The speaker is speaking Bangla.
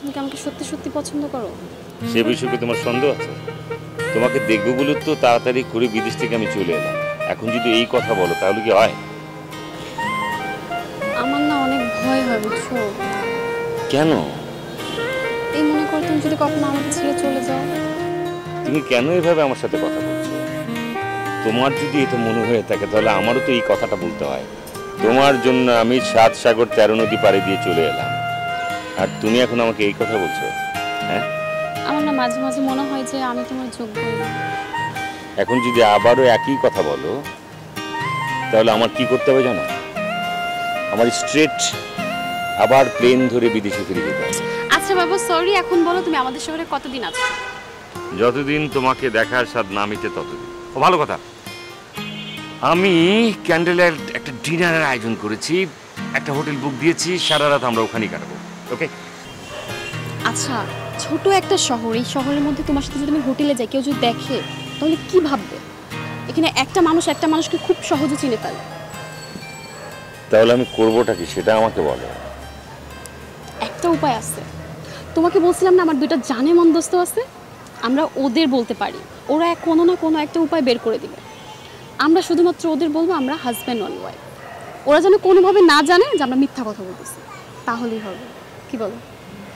তুমি কি আমাকে সত্যি সত্যি পছন্দ করো? সে বিষয়ে কি তোমার সন্দেহ আছে? তোমাকে দেখবো বলে তো তাড়াতাড়ি করে বিদেশ থেকে আমি চলে এলাম। এখন যদি এই কথা বলো তাহলে কি হয়? আমার না অনেক ভয় হয় বুঝছো। কেন? এই মনে করো তুমি যদি কখনো আমাকে ছেড়ে চলে যাও। তুমি কেন এভাবে আমার সাথে কথা বলছো? তোমার যদি এটা মনে হয়ে থাকে তাহলে আমারও তো এই কথাটা বলতে হয়। তোমার জন্য আমি 7 সাগর 13 নদী পাড়ি দিয়ে চলে এলাম, আর তুমি এখন আমাকে এই কথা বলছো? হ্যাঁ, আমার না মাঝে মাঝে মনে হয় যে আমি তোমার যোগ্য না। এখন যদি আবারও একই কথা বলো তাহলে আমার কি করতে হবে জানো? আমার স্ট্রেট আবার প্লেন ধরে বিদেশে ফিরে যেতে হবে। আচ্ছা বাবা সরি, এখন বলো তুমি আমাদের শহরে কতদিন আছো? যতদিন তোমাকে দেখার স্বাদ না মিটে ততদিন। ও ভালো কথা, আমি ক্যান্ডেলের একটা ডিনারের আয়োজন করেছি, একটা হোটেল বুক দিয়েছি, সারা রাত আমরা ওখানেই কাটাবো। ওকে? আচ্ছা, ছোট একটা শহর, এই শহরের মধ্যে তোমার সাথে যদি আমি হোটেলে যাই কেউ যদি দেখে তাহলে কি ভাববে? এখানে একটা মানুষ একটা মানুষকে খুব সহজে চিনে ফেলে। তাহলে আমি করবোটা কি সেটা আমাকে বলো। একটা উপায় আছে, তোমাকে বলছিলাম না আমার দুইটা জানে মন দোস্ত আছে, আমরা ওদের বলতে পারি, ওরা কোনো না কোনো একটা উপায় বের করে দিবে। আমরা শুধুমাত্র ওদের বলবো আমরা হাজব্যান্ড অন ওয়াইফ, ওরা যেন কোনোভাবে না জানে যে আমরা মিথ্যা কথা বলতেছি, তাহলেই হবে। কি বলো?